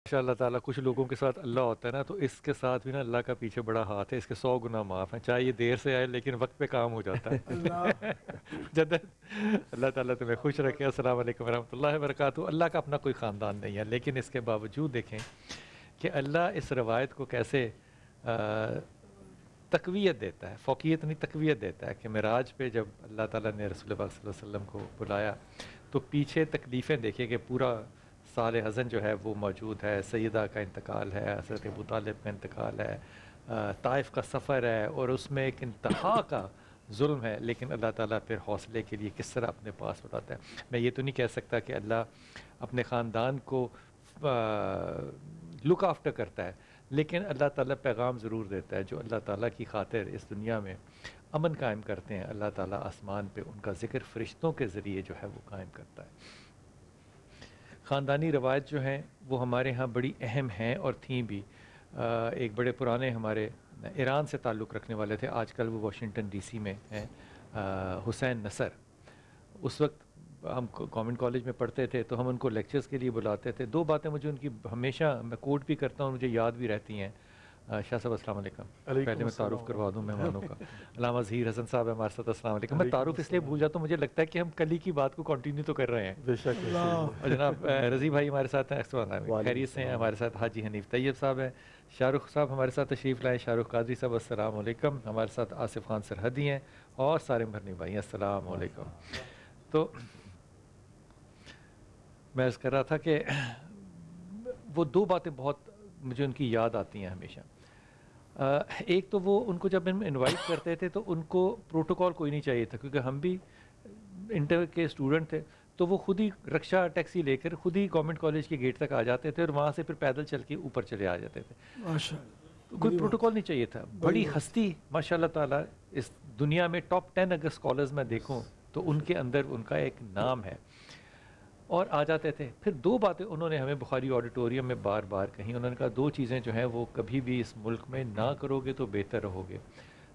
ماشاء اللہ تعالیٰ کچھ لوگوں کے ساتھ اللہ ہوتا ہے نا، تو اس کے ساتھ بھی نا اللہ کا پیچھے بڑا ہاتھ ہے، اس کے 100 گنا معاف ہیں، چاہے یہ دیر سے آئے لیکن وقت پہ کام ہو جاتا اللہ ہے جدت اللہ تعالیٰ تمہیں خوش رکھے. السلام علیکم ورحمۃ اللہ وبرکاتہ. اللہ کا اپنا کوئی خاندان نہیں ہے، لیکن اس کے باوجود دیکھیں کہ اللہ اس روایت کو کیسے آ، تقویت دیتا ہے، فوقیت نہیں تقویت دیتا ہے، کہ معراج پہ جب اللہ تعالیٰ نے رسول پاک صلی اللہ علیہ وسلم کو بلایا تو پیچھے تکلیفیں دیکھیں کہ پورا سال حزن جو ہے وہ موجود ہے، سیدہ کا انتقال ہے، حضرت ابو طالب کا انتقال ہے، طائف کا سفر ہے، اور اس میں ایک انتہا کا ظلم ہے، لیکن اللہ تعالیٰ پھر حوصلے کے لیے کس طرح اپنے پاس اٹھاتا ہے. میں یہ تو نہیں کہہ سکتا کہ اللہ اپنے خاندان کو لک آفٹر کرتا ہے، لیکن اللہ تعالیٰ پیغام ضرور دیتا ہے. جو اللہ تعالیٰ کی خاطر اس دنیا میں امن قائم کرتے ہیں، اللہ تعالیٰ آسمان پہ ان کا ذکر فرشتوں کے ذریعے جو ہے وہ قائم کرتا ہے. خاندانی روایت جو ہیں وہ ہمارے ہاں بڑی اہم ہیں اور تھیں بھی. ایک بڑے پرانے ہمارے ایران سے تعلق رکھنے والے تھے، آج کل وہ واشنگٹن ڈی سی میں ہیں، حسین نصر. اس وقت ہم گورنمنٹ کالج میں پڑھتے تھے تو ہم ان کو لیکچرز کے لیے بلاتے تھے. دو باتیں مجھے ان کی ہمیشہ میں کوٹ بھی کرتا ہوں، مجھے یاد بھی رہتی ہیں. شاہ صاحب السلام علیکم. علیکم پہلے میں تعارف السلام کروا دوں ورحمۃ مہمانوں کا. علامہ ظہیر حسن صاحب ہے ہمارے ساتھ، السلام علیکم. میں علیکم تعارف اس لیے السلام. بھول جاتا ہوں، مجھے لگتا ہے کہ ہم کل ہی کی بات کو کنٹینیو تو کر رہے ہیں. بے شک اللہ. اور جناب رضی بھائی ہمارے ساتھ ہیں، خیریت سے ہیں. ہمارے ساتھ حاجی حنیف طیب صاحب ہیں. شاہ رخ صاحب ہمارے ساتھ تشریف لائے. شاہ رخ قادری صاحب السلام علیکم. ہمارے ساتھ آصف خان سرحدی ہیں اور سارے مرنی بھائی ہیں، السلام علیکم. تو میں اس کر رہا تھا کہ وہ دو باتیں بہت مجھے ان کی یاد آتی ہیں ہمیشہ. ایک تو وہ ان کو جب ہم انوائٹ کرتے تھے تو ان کو پروٹوکول کوئی نہیں چاہیے تھا، کیونکہ ہم بھی انٹر کے اسٹوڈنٹ تھے، تو وہ خود ہی رکشہ ٹیکسی لے کر خود ہی گورنمنٹ کالج کے گیٹ تک آ جاتے تھے اور وہاں سے پھر پیدل چل کے اوپر چلے آ جاتے تھے. ماشاء اللہ. کوئی پروٹوکول نہیں چاہیے تھا. بڑی ہستی ماشاء اللہ تعالیٰ اس دنیا میں ٹاپ 10 اگر اسکالرز میں دیکھوں تو ان کے اندر ان کا ایک نام ہے، اور آ جاتے تھے. پھر دو باتیں انہوں نے ہمیں بخاری آڈیٹوریم میں بار بار کہیں. انہوں نے کہا دو چیزیں جو ہیں وہ کبھی بھی اس ملک میں نہ کرو گے تو بہتر رہو گے.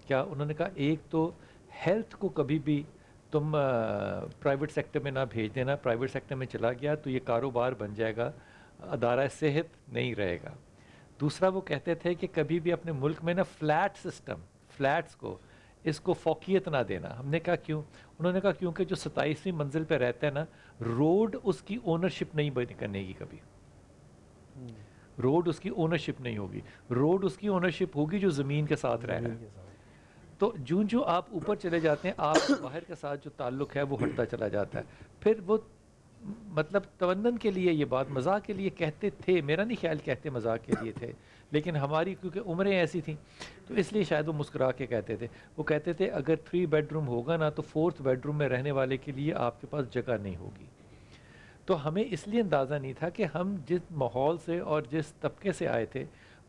کیا انہوں نے کہا ایک تو ہیلتھ کو کبھی بھی تم پرائیویٹ سیکٹر میں نہ بھیج دینا، پرائیویٹ سیکٹر میں چلا گیا تو یہ کاروبار بن جائے گا، ادارہ صحت نہیں رہے گا. دوسرا وہ کہتے تھے کہ کبھی بھی اپنے ملک میں نا فلیٹ سسٹم، فلیٹس کو اس کو فوقیت نہ دینا. ہم نے کہا کیوں؟ انہوں نے کہا کیونکہ جو 27ویں منزل پہ رہتا ہے نا، روڈ اس کی اونرشپ نہیں کرنے گی کبھی. روڈ اس کی اونرشپ نہیں ہوگی، روڈ اس کی اونرشپ ہوگی جو زمین کے ساتھ رہ رہا ہے. تو جو آپ اوپر چلے جاتے ہیں، آپ باہر کے ساتھ جو تعلق ہے وہ ہٹتا چلا جاتا ہے. پھر وہ مطلب تونن کے لیے یہ بات مزاح کے لیے کہتے تھے، میرا نہیں خیال کہتے مزاح کے لیے تھے، لیکن ہماری کیونکہ عمریں ایسی تھیں تو اس لیے شاید وہ مسکرا کے کہتے تھے. وہ کہتے تھے اگر 3 بیڈ روم ہوگا نا تو 4تھ بیڈ روم میں رہنے والے کے لیے آپ کے پاس جگہ نہیں ہوگی. تو ہمیں اس لیے اندازہ نہیں تھا کہ ہم جس ماحول سے اور جس طبقے سے آئے تھے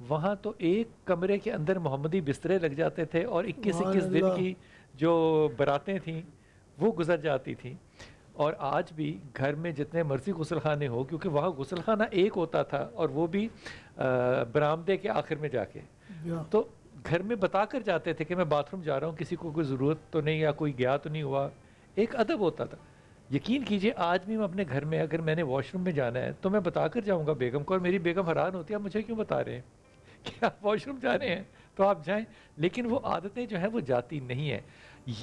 وہاں تو ایک کمرے کے اندر محمدی بسترے لگ جاتے تھے اور 21 دن کی جو براتیں تھیں وہ گزر جاتی تھیں. اور آج بھی گھر میں جتنے مرضی غسل خانے ہو، کیونکہ وہاں غسل خانہ ایک ہوتا تھا اور وہ بھی برآمدے کے آخر میں جا کے، تو گھر میں بتا کر جاتے تھے کہ میں باتھ روم جا رہا ہوں، کسی کو کوئی ضرورت تو نہیں یا کوئی گیا تو نہیں ہوا. ایک ادب ہوتا تھا. یقین کیجئے آج بھی میں اپنے گھر میں اگر میں نے واش روم میں جانا ہے تو میں بتا کر جاؤں گا بیگم کو، اور میری بیگم حیران ہوتی ہے آپ مجھے کیوں بتا رہے ہیں کہ آپ واش روم جا رہے ہیں تو آپ جائیں. لیکن وہ عادتیں جو ہیں وہ جاتی نہیں ہیں.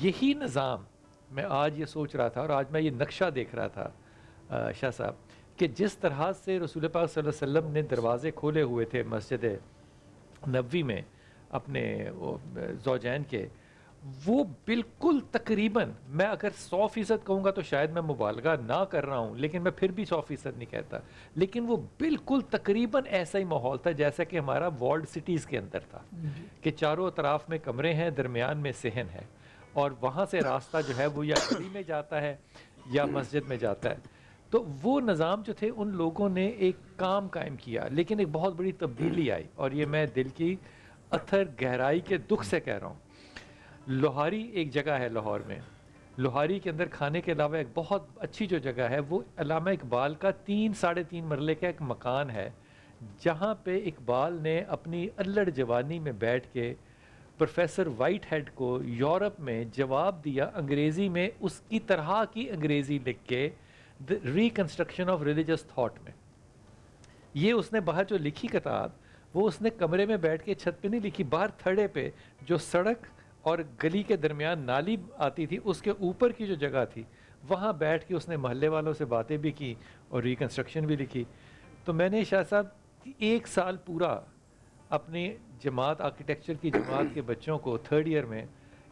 یہی نظام میں آج یہ سوچ رہا تھا اور آج میں یہ نقشہ دیکھ رہا تھا شاہ صاحب، کہ جس طرح سے رسول پاک صلی اللہ علیہ وسلم نے دروازے کھولے ہوئے تھے مسجد نبوی میں اپنے زوجین کے، وہ بالکل تقریباً میں اگر 100% کہوں گا تو شاید میں مبالغہ نہ کر رہا ہوں، لیکن میں پھر بھی 100% نہیں کہتا، لیکن وہ بالکل تقریباً ایسا ہی ماحول تھا جیسا کہ ہمارا والڈ سٹیز کے اندر تھا، کہ چاروں اطراف میں کمرے ہیں، درمیان میں صحن ہے، اور وہاں سے راستہ جو ہے وہ یا گلی میں جاتا ہے یا مسجد میں جاتا ہے. تو وہ نظام جو تھے ان لوگوں نے ایک کام قائم کیا، لیکن ایک بہت بڑی تبدیلی آئی، اور یہ میں دل کی اتھر گہرائی کے دکھ سے کہہ رہا ہوں. لوہاری ایک جگہ ہے لاہور میں، لوہاری کے اندر کھانے کے علاوہ ایک بہت اچھی جو جگہ ہے وہ علامہ اقبال کا 3-3.5 مرلے کا ایک مکان ہے، جہاں پہ اقبال نے اپنی الڑ جوانی میں بیٹھ کے پروفیسر وائٹ ہیڈ کو یورپ میں جواب دیا انگریزی میں، اس کی طرح کی انگریزی لکھ کے ریکنسٹرکشن آف ریلیجس تھاٹ میں. یہ اس نے باہر جو لکھی کتاب وہ اس نے کمرے میں بیٹھ کے چھت پہ نہیں لکھی, باہر تھڑے پہ جو سڑک اور گلی کے درمیان نالی آتی تھی اس کے اوپر کی جو جگہ تھی وہاں بیٹھ کے اس نے محلے والوں سے باتیں بھی کی اور ریکنسٹرکشن بھی لکھی. تو میں نے شاہ صاحب 1 سال پورا اپنی جماعت آرکیٹیکچر کی جماعت کے بچوں کو 3rd ایئر میں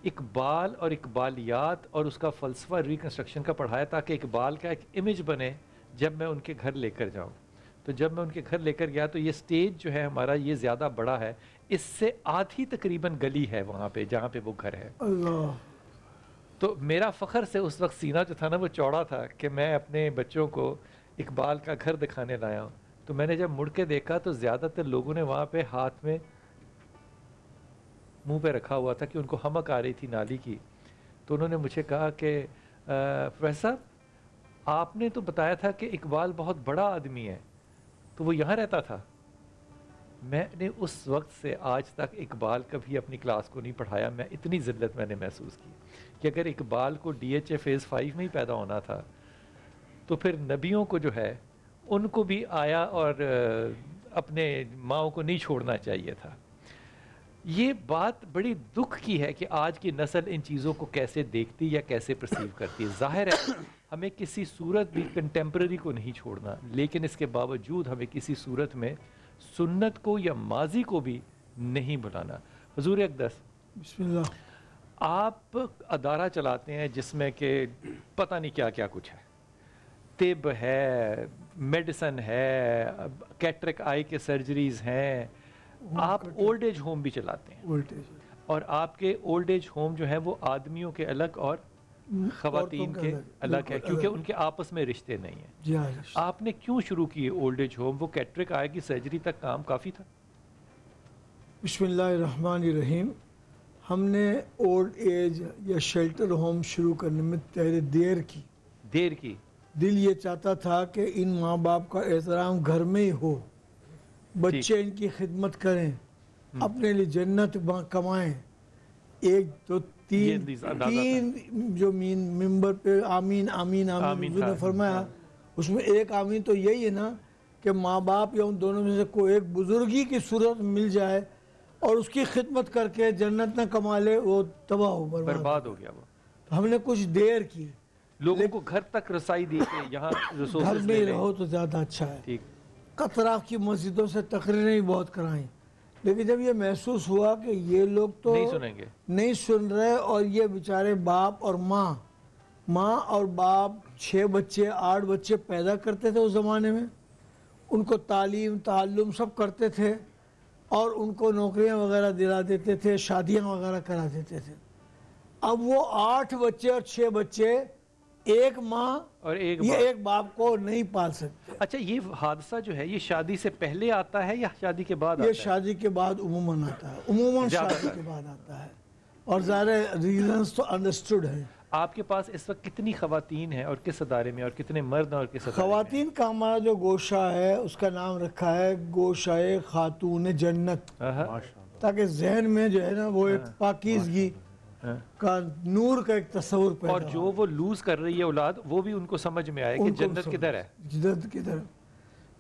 اقبال اور اقبالیات اور اس کا فلسفہ ریکنسٹرکشن کا پڑھایا تاکہ اقبال کا ایک امیج بنے جب میں ان کے گھر لے کر جاؤں. تو جب میں ان کے گھر لے کر گیا تو یہ سٹیج جو ہے ہمارا یہ زیادہ بڑا ہے, اس سے آدھی تقریباً گلی ہے وہاں پہ جہاں پہ وہ گھر ہے. اللہ. تو میرا فخر سے اس وقت سینہ جو تھا نا وہ چوڑا تھا کہ میں اپنے بچوں کو اقبال کا گھر دکھانے لایا ہوں. تو میں نے جب مڑ کے دیکھا تو زیادہ تر لوگوں نے وہاں پہ ہاتھ میں منہ پہ رکھا ہوا تھا کہ ان کو حمک آ رہی تھی نالی کی. تو انہوں نے مجھے کہا کہ پروفیسر صاحب آپ نے تو بتایا تھا کہ اقبال بہت بڑا آدمی ہے, تو وہ یہاں رہتا تھا. میں نے اس وقت سے آج تک اقبال کبھی اپنی کلاس کو نہیں پڑھایا. میں اتنی ذلت میں نے محسوس کی کہ اگر اقبال کو DHA فیز 5 میں ہی پیدا ہونا تھا تو پھر نبیوں کو جو ہے ان کو بھی آیا اور اپنے ماؤں کو نہیں چھوڑنا چاہیے تھا. یہ بات بڑی دکھ کی ہے کہ آج کی نسل ان چیزوں کو کیسے دیکھتی یا کیسے پرسیو کرتی ہے. ظاہر ہے ہمیں کسی صورت بھی کنٹمپرری کو نہیں چھوڑنا, لیکن اس کے باوجود ہمیں کسی صورت میں سنت کو یا ماضی کو بھی نہیں بھلانا. حضور اقدس بسم اللہ, آپ ادارہ چلاتے ہیں جس میں کہ پتہ نہیں کیا کیا کچھ ہے, طب ہے, میڈیسن ہے, کیٹرک آئی کے سرجریز ہیں, آپ اولڈ ایج ہوم بھی چلاتے ہیں, اور آپ کے اولڈ ایج ہوم جو ہیں وہ آدمیوں کے الگ اور خواتین کے الگ ہے کیونکہ ان کے آپس میں رشتے نہیں ہیں. جی ہاں. آپ نے کیوں شروع کیے اولڈ ایج ہوم؟ وہ کیٹرک آئی کی سرجری تک کام کافی تھا. بسم اللہ الرحمن الرحیم. ہم نے اولڈ ایج یا شیلٹر ہوم شروع کرنے میں دیر کی. دل یہ چاہتا تھا کہ ان ماں باپ کا احترام گھر میں ہی ہو, بچے ان کی خدمت کریں, اپنے لیے جنت کمائیں. 1 2 3 جو ممبر پہ آمین آمین آمین حضور نے فرمایا, اس میں ایک آمین تو یہی ہے نا کہ ماں باپ یا ان دونوں میں سے کوئی ایک بزرگی کی صورت مل جائے اور اس کی خدمت کر کے جنت نہ کما لے, وہ تباہ ہو برباد ہو گیا. وہ ہم نے کچھ دیر کی, لوگوں کو گھر تک رسائی دی کہ یہاں گھر میں رہو تو زیادہ اچھا ہے. اطراف کی مسجدوں سے تقریریں بھی بہت کرائیں, لیکن جب یہ محسوس ہوا کہ یہ لوگ تو نہیں سن رہے, اور یہ بیچارے باپ اور ماں اور باپ 6 بچے 8 بچے پیدا کرتے تھے اس زمانے میں, ان کو تعلیم تعلم سب کرتے تھے اور ان کو نوکریاں وغیرہ دلا دیتے تھے, شادیاں وغیرہ کرا دیتے تھے. اب وہ 8 بچے اور 6 بچے ایک ماں اور ایک باپ کو نہیں پال سکتے. اچھا, یہ حادثہ جو ہے یہ شادی سے پہلے آتا ہے یا شادی کے بعد آتا ہے؟ یہ شادی کے بعد عموماً آتا ہے, عموماً شادی کے بعد آتا ہے, اور ظاہر ریزنز تو انڈرسٹوڈ ہیں. آپ کے پاس اس وقت کتنی خواتین ہیں اور کس ادارے میں, اور کتنے مرد اور کس ادارے میں؟ خواتین کا ہمارا جو گوشہ ہے اس کا نام رکھا ہے گوشہ خاتون جنت, تاکہ ذہن میں جو ہے نا وہ ایک پاکیزگی کا نور کا ایک تصور پیدا. اور جو وہ لوز کر رہی ہے اولاد وہ بھی ان کو سمجھ میں آئے کہ جنت کدھر ہے, جنت کدھر.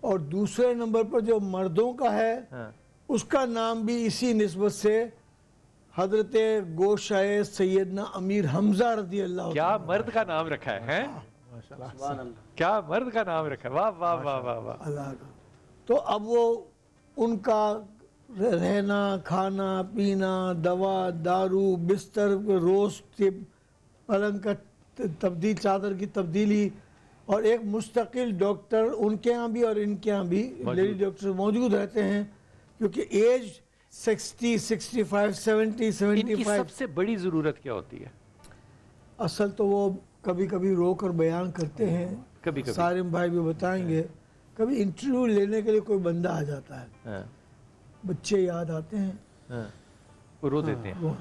اور دوسرے نمبر پر جو مردوں کا ہے اس کا نام بھی اسی نسبت سے حضرت گوشہ سیدنا امیر حمزہ رضی اللہ عنہ. کیا مرد کا نام رکھا ہے, کیا مرد کا نام رکھا ہے, واہ واہ واہ واہ واہ. تو اب وہ ان کا رہنا کھانا پینا, دوا دارو, بستر روز پلنگ کا تبدیل, چادر کی تبدیلی, اور ایک مستقل ڈاکٹر ان کے ہاں بھی اور ان کے ہاں بھی لیڈی ڈاکٹر موجود رہتے ہیں, کیونکہ ایج 60 65 70 75. ان کی سب سے بڑی ضرورت کیا ہوتی ہے؟ اصل تو وہ کبھی کبھی رو کر بیان کرتے ہیں, کبھی سارم بھائی بھی بتائیں گے, کبھی انٹرویو لینے کے لیے کوئی بندہ آ جاتا ہے, بچے یاد آتے ہیں, وہ رو دیتے ہیں.